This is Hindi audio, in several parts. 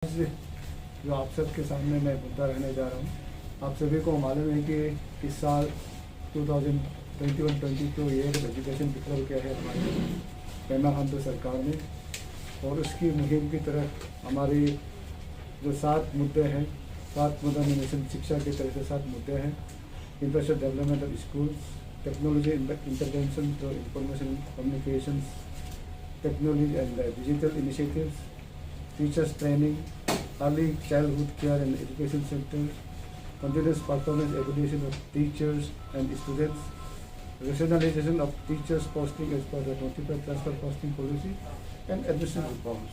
जो आप सबके सामने मैं मुद्दा रहने जा रहा हूँ। आप सभी को मालूम है कि इस साल 2021-22 ईयर एजुकेशन डिक्लेयर किया है हमारी पेमा खान सरकार ने, और उसकी मुहिम की तरफ हमारी जो 7 मुद्दे हैं, 7 मुद्दों में मिशन शिक्षा की तरफ से 7 मुद्दे हैं। Infrastructure development of schools, technology intervention through information communications, technology and digital initiatives, teachers training, early childhood care and education centers, continuous performance evaluation of teachers and students, rationalization of teachers posting as per the notified transfer posting policy and administrative reforms।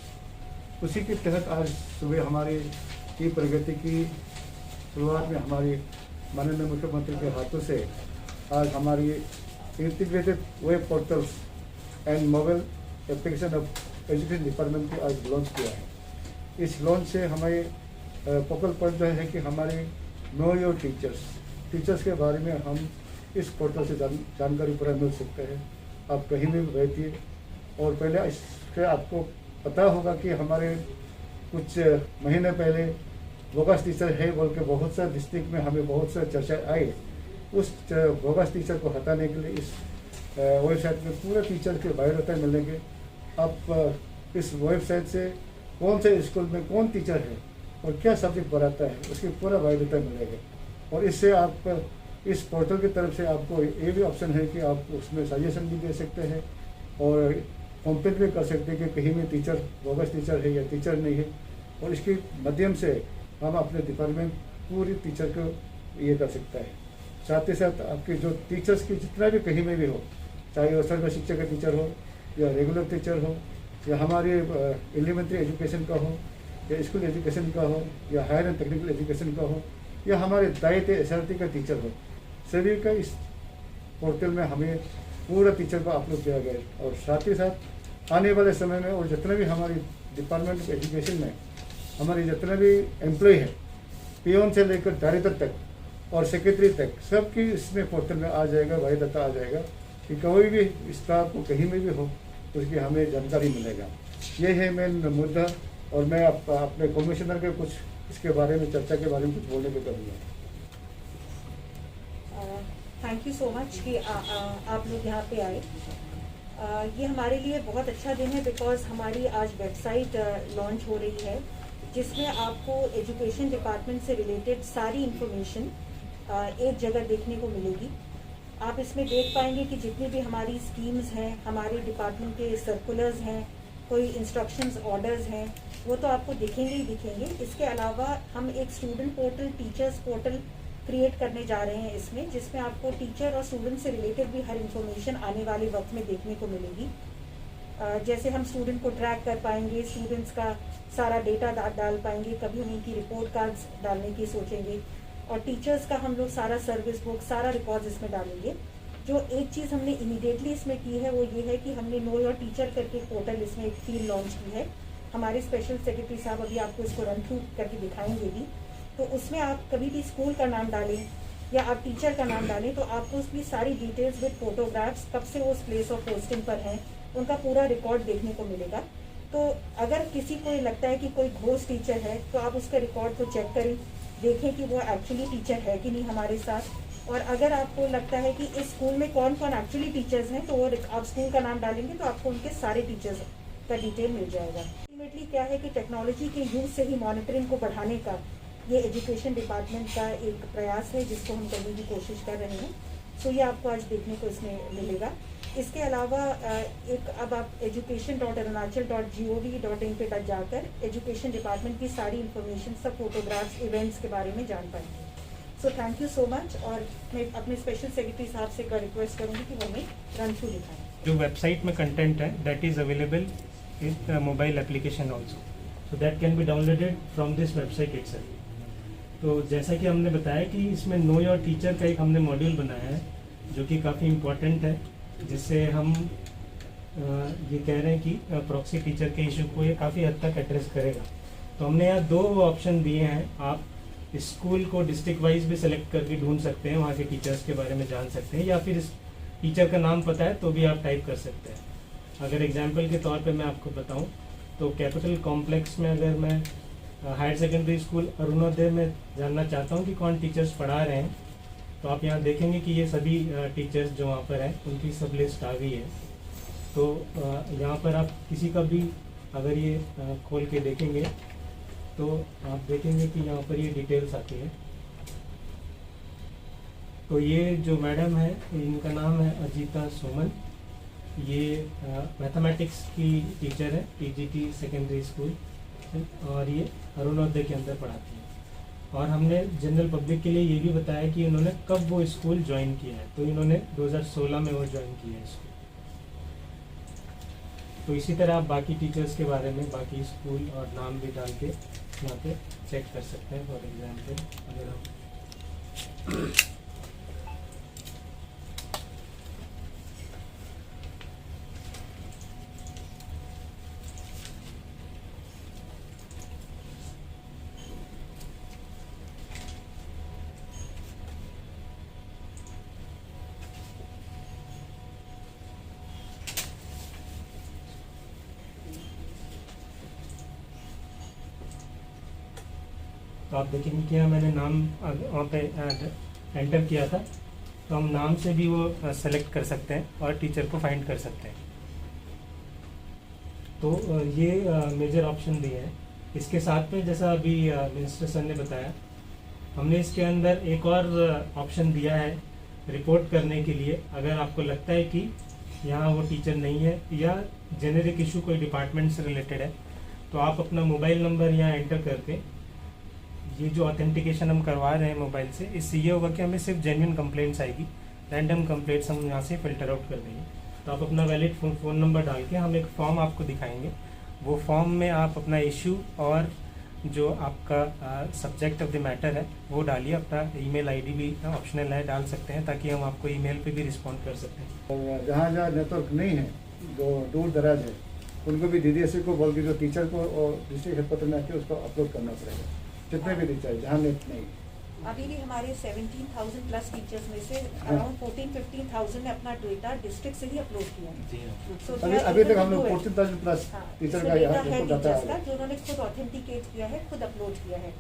उसी के तहत आज सुबह हमारी की प्रगति की शुरुआत में हमारी माननीय मुख्यमंत्री के हाथों से आज हमारी integrated web portals and mobile application of education department को आज लॉन्च किया है। इस लॉन्च से हमें फोकल पॉइंट जो है कि हमारे नो योर टीचर्स के बारे में हम इस पोर्टल से जानकारी पूरा मिल सकते हैं। आप कहीं भी बैठिए, और पहले इसके आपको पता होगा कि हमारे कुछ महीने पहले बोगस टीचर है बोल के बहुत सा डिस्ट्रिक्ट में हमें बहुत सा चर्चा आई। उस बोगस टीचर को हटाने के लिए इस वेबसाइट में पूरे टीचर के बायोडाटा मिलेंगे। आप इस वेबसाइट से कौन से स्कूल में कौन टीचर है और क्या सब्जेक्ट पढ़ाता है उसकी पूरा बायोडाटा मिलेगा। और इससे आप इस पोर्टल की तरफ से आपको ये भी ऑप्शन है कि आप उसमें सजेशन भी दे सकते हैं और कंप्लेंट भी कर सकते हैं कि कहीं में टीचर बोगस टीचर है या टीचर नहीं है। और इसके माध्यम से हम अपने डिपार्टमेंट पूरी टीचर को ये कर सकता है। साथ ही साथ आपके जो टीचर्स की जितना भी कहीं में भी हो, चाहे वो सर्व शिक्षा का टीचर हो या रेगुलर टीचर हो या हमारे एलिमेंट्री एजुकेशन का हो या स्कूल एजुकेशन का हो या हायर एंड टेक्निकल एजुकेशन का हो या हमारे दायित्व SRT का टीचर हो, सभी का इस पोर्टल में हमें पूरा टीचर को अपलोड किया गया है। और साथ ही साथ आने वाले समय में और जितने भी हमारी डिपार्टमेंट ऑफ एजुकेशन में हमारे जितने भी एम्प्लॉय है, पियोन से लेकर डायरेक्टर तक और सेक्रेटरी तक, सबकी इसमें पोर्टल में आ जाएगा, बायोडाटा आ जाएगा कि कोई भी स्टाफ को कहीं में भी हो तो उसकी हमें जानकारी मिलेगा। ये है मेन मुद्दा। और मैं अपने कमिश्नर के कुछ इसके बारे में चर्चा के बारे में कुछ बोलने को करूँगा। थैंक यू सो मच कि आप लोग यहाँ पे आए। ये हमारे लिए बहुत अच्छा दिन है बिकॉज हमारी आज वेबसाइट लॉन्च हो रही है जिसमें आपको एजुकेशन डिपार्टमेंट से रिलेटेड सारी इंफॉर्मेशन एक जगह देखने को मिलेगी। आप इसमें देख पाएंगे कि जितनी भी हमारी स्कीम्स हैं, हमारे डिपार्टमेंट के सर्कुलर्स हैं, कोई इंस्ट्रक्शंस ऑर्डर्स हैं, वो तो आपको दिखेंगे ही दिखेंगे। इसके अलावा हम एक student portal, teachers portal create करने जा रहे हैं इसमें, जिसमें आपको टीचर और स्टूडेंट से रिलेटेड भी हर इंफॉर्मेशन आने वाले वक्त में देखने को मिलेगी। जैसे हम स्टूडेंट को ट्रैक कर पाएंगे, स्टूडेंट्स का सारा डेटा डाल पाएंगे, कभी हम उनकी रिपोर्ट कार्ड्स डालने की सोचेंगे, और टीचर्स का हम लोग सारा सर्विस बुक, सारा रिकॉर्ड्स इसमें डालेंगे। जो एक चीज़ हमने इमीडिएटली इसमें की है वो ये है कि हमने नो योर टीचर करके पोर्टल इसमें एक फील्ड लॉन्च की है। हमारे स्पेशल सेक्रेटरी साहब अभी आपको इसको रन थ्रू करके दिखाएंगे भी। तो उसमें आप कभी भी स्कूल का नाम डालें या आप टीचर का नाम डालें तो आपको उसकी सारी डिटेल्स विद फोटोग्राफ्स, कब से वो उस प्लेस ऑफ पोस्टिंग पर हैं, उनका पूरा रिकॉर्ड देखने को मिलेगा। तो अगर किसी को लगता है कि कोई घोस्ट टीचर है तो आप उसके रिकॉर्ड को चेक करें, देखें कि वो एक्चुअली टीचर है कि नहीं हमारे साथ। और अगर आपको लगता है कि इस स्कूल में कौन कौन एक्चुअली टीचर्स हैं तो वो आप स्कूल का नाम डालेंगे तो आपको उनके सारे टीचर्स का डिटेल मिल जाएगा। अल्टीमेटली क्या है कि टेक्नोलॉजी के यूज से ही मॉनिटरिंग को बढ़ाने का ये एजुकेशन डिपार्टमेंट का एक प्रयास है जिसको हम करने की कोशिश कर रहे हैं। सो ये आपको आज देखने को इसमें मिलेगा। इसके अलावा एक अब आप education.arunachal.gov.in पे जाकर एजुकेशन डिपार्टमेंट की सारी इन्फॉर्मेशन, सब फोटोग्राफ्स, इवेंट्स के बारे में जान पाएंगे। So thank you so much. और मैं अपने स्पेशल सेक्रेटरी साहब से रिक्वेस्ट करूँगी कि वो हमें रन थ्रू दिखाएं। जो वेबसाइट में कंटेंट है that is available in mobile application also, so that can be downloaded from this website itself. तो जैसा कि हमने बताया कि इसमें नो योर टीचर का एक हमने मॉड्यूल बनाया है जो कि काफ़ी इम्पोर्टेंट है, जिससे हम ये कह रहे हैं कि प्रॉक्सी टीचर के इशू को ये काफ़ी हद तक एड्रेस करेगा। तो हमने यहाँ 2 ऑप्शन दिए हैं। आप स्कूल को डिस्ट्रिक्ट वाइज भी सेलेक्ट करके ढूंढ सकते हैं, वहाँ के टीचर्स के बारे में जान सकते हैं, या फिर इस टीचर का नाम पता है तो भी आप टाइप कर सकते हैं। अगर एग्जाम्पल के तौर पे मैं आपको बताऊं तो कैपिटल कॉम्प्लेक्स में अगर मैं हायर सेकेंडरी स्कूल अरुणोदय में जानना चाहता हूँ कि कौन टीचर्स पढ़ा रहे हैं। तो आप यहाँ देखेंगे कि ये सभी टीचर्स जो वहाँ पर हैं उनकी सब लिस्ट आ गई है। तो यहाँ पर आप किसी का भी अगर ये खोल के देखेंगे तो आप देखेंगे कि यहाँ पर ये डिटेल्स आती है। तो ये जो मैडम है इनका नाम है अजीता सोमन, ये मैथमेटिक्स की टीचर है टीजीटी सेकेंडरी स्कूल, और ये अरुणोदय के अंदर पढ़ाती है। और हमने जनरल पब्लिक के लिए ये भी बताया कि इन्होंने कब वो स्कूल ज्वाइन किया है। तो इन्होंने 2016 में वो ज्वाइन किया है स्कूल। तो इसी तरह आप बाकी टीचर्स के बारे में बाकी स्कूल और नाम भी डाल के यहाँ पे चेक कर सकते हैं। फॉर एग्जाम्पल अगर हम तो आप देखेंगे कि यहाँ मैंने नाम वहाँ पे एंटर किया था। तो हम नाम से भी वो सेलेक्ट कर सकते हैं और टीचर को फाइंड कर सकते हैं। तो ये मेजर ऑप्शन दिए हैं। इसके साथ में जैसा अभी मिनिस्टर सर ने बताया, हमने इसके अंदर एक और ऑप्शन दिया है रिपोर्ट करने के लिए। अगर आपको लगता है कि यहाँ वो टीचर नहीं है या जेनेरिक इशू कोई डिपार्टमेंट से रिलेटेड है, तो आप अपना मोबाइल नंबर यहाँ एंटर करके ये जो ऑथेंटिकेशन हम करवा रहे हैं मोबाइल से, इससे ये होगा कि हमें सिर्फ जेन्युइन कंप्लेंट्स आएगी, रैंडम कंप्लेंट्स हम यहाँ से फिल्टर आउट कर देंगे। तो आप अपना वैलिड फ़ोन नंबर डाल के हम एक फॉर्म आपको दिखाएंगे। वो फॉर्म में आप अपना इशू और जो आपका सब्जेक्ट ऑफ द मैटर है वो डालिए। अपना ईमेल आईडी भी ऑप्शनल है, डाल सकते हैं, ताकि हम आपको ईमेल पे भी रिस्पॉन्ड कर सकते हैं। जहाँ जहाँ नेटवर्क नहीं है, जो दूर दराज है, उनको भी DDSE को बोल के जो टीचर को और डिस्ट्रिक्ट हेडक्वार्टर में आके उसको अपलोड करना पड़ेगा, जितने भी टीचर जहाँ नेट नहीं। अभी भी हमारे 17,000 प्लस टीचर्स में से अराउंड 14-15,000 ने अपना डेटा डिस्ट्रिक्ट से ही अपलोड किया है। So अभी तक हम लोग 14,000 प्लस टीचर का यहाँ डाटा है जो उन्होंने खुद ऑथेंटिकेट किया है, खुद अपलोड किया है।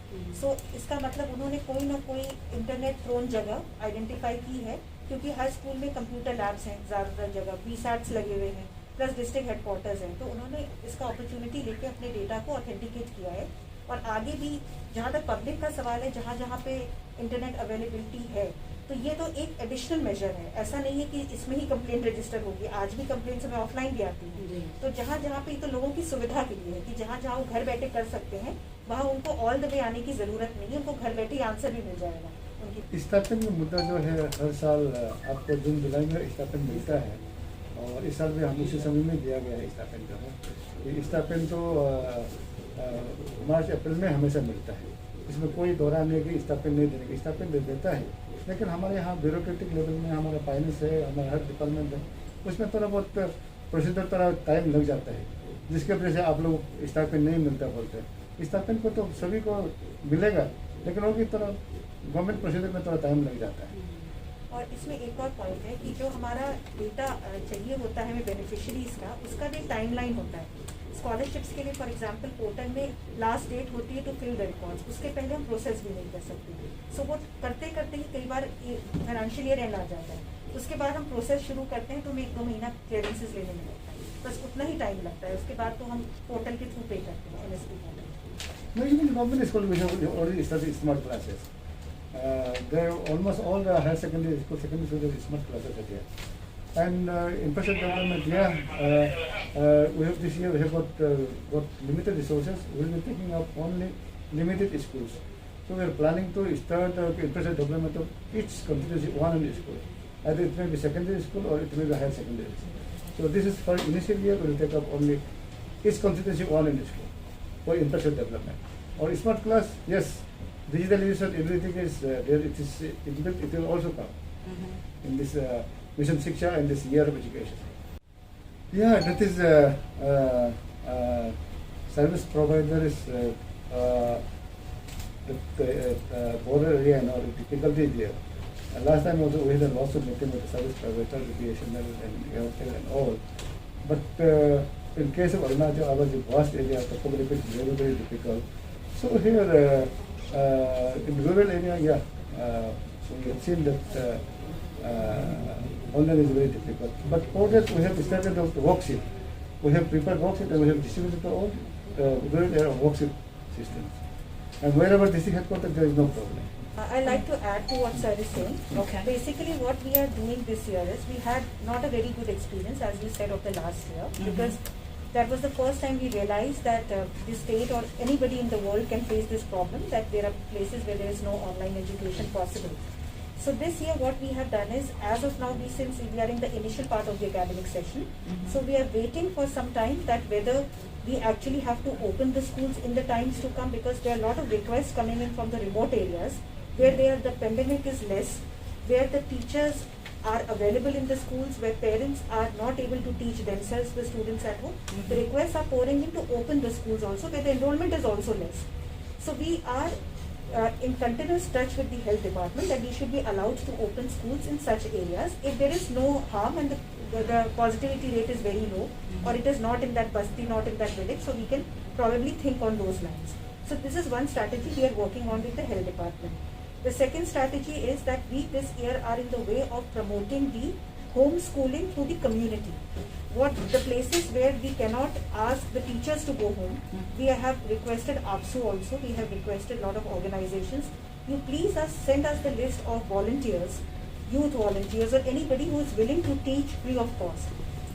सो इसका मतलब उन्होंने कोई ना कोई इंटरनेट थ्रोन जगह आइडेंटिफाई की है, क्योंकि हर स्कूल में कंप्यूटर लैब्स हैं, ज़्यादातर जगह VSATs लगे हुए हैं, प्लस डिस्ट्रिक्ट हेडक्वार्टर्स हैं। तो उन्होंने इसका अपॉर्चुनिटी लेके अपने डेटा को ऑथेंटिकेट किया है। और आगे भी जहाँ तक पब्लिक का सवाल है, जहाँ जहाँ पे इंटरनेट अवेलेबिलिटी है, तो ये तो एक एडिशनल मेजर है। ऐसा नहीं है कि इसमें ही कंप्लेंट रजिस्टर होगी, आज भी कंप्लेंट्स हमें ऑफलाइन भी आती है। तो जहाँ जहाँ पे तो लोगों की सुविधा के लिए है कि जहाँ जहाँ वो घर बैठे कर सकते हैं, वहाँ उनको ऑल द वे आने की ज़रूरत नहीं है, उनको घर बैठे आंसर भी मिल जाएगा उनकी। स्टाइपेंड का मुद्दा जो है, हर साल आपको जून जुलाई में स्टाइपेंड मिलता है, और इस साल भी हम उसी समय में दिया गया है स्टाइपेंड जो है। स्टाइपेंड तो मार्च अप्रैल में हमेशा मिलता है, इसमें कोई दौरान नहीं कि स्टाइपेंड नहीं देने का, स्टाइपेंड दे देता है। लेकिन हमारे यहाँ ब्यूरोक्रेटिक लेवल में हमारा फाइनेंस है, हमारा हर डिपार्टमेंट है, उसमें थोड़ा बहुत प्रोसीजर थोड़ा टाइम लग जाता है, जिसके वजह से आप लोग स्टाइपेंड नहीं मिलता बोलते हैं। स्टाइपेंड को तो सभी को मिलेगा, लेकिन वो की तरह गवर्नमेंट प्रोसीजर में थोड़ा टाइम लग जाता है। और इसमें एक और पॉइंट है कि जो हमारा डेटा चाहिए होता है हमें बेनिफिशरीज का, उसका भी टाइमलाइन होता है। स्कॉलरशिप्स के लिए फॉर एग्जांपल पोर्टल में लास्ट डेट होती है टू फिल द रिकॉर्ड्स, उसके पहले हम प्रोसेस भी नहीं कर सकते। सो वो करते करते ही कई बार फाइनेंशियल ईयर एंड आ जाता है, उसके बाद हम प्रोसेस शुरू करते हैं तो हमें 1-2 महीना क्लियरेंसेज लेने में लगता है, बस उतना ही टाइम लगता है। उसके बाद तो हम पोर्टल के थ्रू पे करते हैं, MSP portal. No, even government school we have already started smart classes. There almost all the higher secondary school, smart classes are there. And infrastructure development, we have this year we have got limited resources. We will be taking up only limited schools. So we are planning to start infrastructure development of each constituency one school. Either it may be secondary school or it may be higher secondary school. So this is for initial year. We will take up only each constituency one school for infrastructure development. Or smart class, yes, digitalization, everything is there. It will also come in this Mission Shiksha and this year of education. Yeah, that is service provider is the border area and all the difficulty there. Last time also we had a lawsuit making with the service provider, BSNL and Airtel and all. But in case of Arunachal, our vast area, topography is very, very difficult. So here in rural area, we have seen that online is very difficult. But for that we have started the worksheet. We have prepared worksheet and we have distributed to all rural area worksheet systems. And wherever district headquarters, there is no problem. I like to add to what sir is saying. Okay. Basically, what we are doing this year is we had not a very good experience, as you said, of the last year, because that was the first time we realized that the state or anybody in the world can face this problem, that there are places where there is no online education possible. So this year what we have done is, as of now, since we are in the initial part of the academic session, so we are waiting for some time that whether we actually have to open the schools in the times to come, because there are a lot of requests coming in from the remote areas where the pandemic is less, where the teachers are available in the schools, where parents are not able to teach themselves, the students at home. The requests are pouring in to open the schools also, where the enrollment is also less. So we are in continuous touch with the health department that we should be allowed to open schools in such areas if there is no harm and the positivity rate is very low, or it is not in that basti, not in that village, so we can probably think on those lines. So this is one strategy we are working on with the health department. The second strategy is that we this year are in the way of promoting the homeschooling to the community. What the places where we cannot ask the teachers to go home, we have requested APSU also, we have requested a lot of organizations, you please send us the list of volunteers, youth volunteers or anybody who is willing to teach free of cost.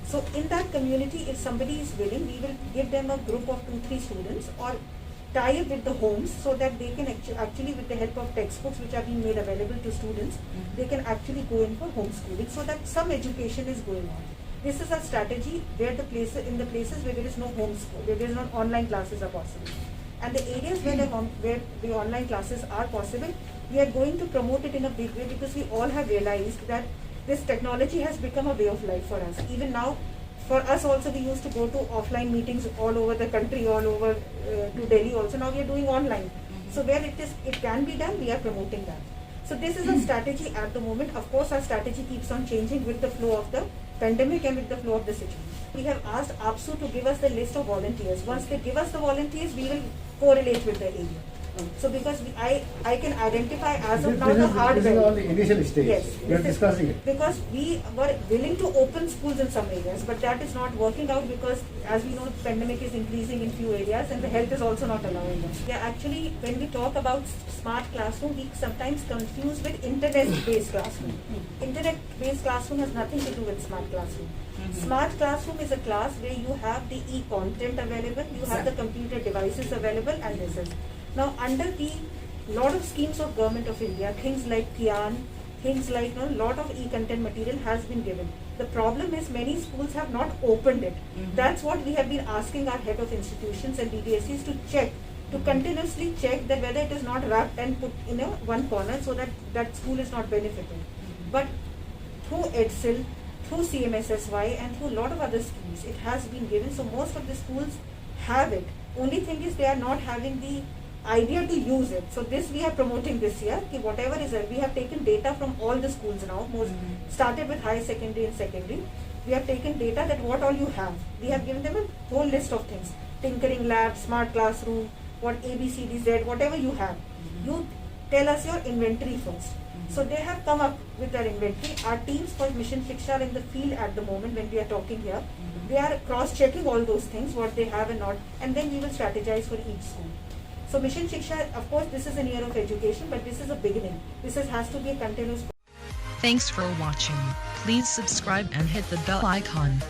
So in that community, if somebody is willing, we will give them a group of 2-3 students or tie up with the homes so that they can actually with the help of textbooks which are being made available to students, they can actually go in for homeschooling so that some education is going on. This is a strategy where the places where there is no homeschool, where there is no online classes are possible. And the areas where the online classes are possible, we are going to promote it in a big way, because we all have realized that this technology has become a way of life for us. Even now, for us also, we used to go to offline meetings all over the country, all over to Delhi also. Now we are doing online. So where it can be done, we are promoting that. So this is a strategy at the moment. Of course, our strategy keeps on changing with the flow of the pandemic and with the flow of the situation. We have asked APSU to give us the list of volunteers. Once they give us the volunteers, we will correlate with the area. So because I can identify as of now the hardware. This is on the initial stage. Yes. We are discussing it. Because we were willing to open schools in some areas, but that is not working out because, as we know, the pandemic is increasing in few areas and the health is also not allowing us. Yeah, actually, when we talk about smart classroom, we sometimes confuse with internet-based classroom. Internet-based classroom has nothing to do with smart classroom. Smart classroom is a class where you have the e-content available, you have the computer devices available, and this is. Now, under the lot of schemes of Government of India, things like Kian, things like lot of e-content material has been given. The problem is many schools have not opened it. That's what we have been asking our head of institutions and DDSCs to check, to continuously check that whether it is not wrapped and put in one corner so that that school is not benefiting. But through EDSIL, through CMSSY and through a lot of other schemes, it has been given. So most of the schools have it. Only thing is they are not having the idea to use it. So this we are promoting this year. Whatever is there, we have taken data from all the schools now. Started with higher secondary and secondary. We have taken data that what all you have. We have given them a whole list of things. Tinkering lab, smart classroom, what ABCDZ, whatever you have. You tell us your inventory first. So they have come up with their inventory. Our teams for Mission Shiksha are in the field at the moment when we are talking here. They are cross-checking all those things, what they have and not, and then we will strategize for each school. So Mission Shiksha, of course, this is an year of education, but this is a beginning. This has to be a continuous. Thanks for watching. Please subscribe and hit the bell icon.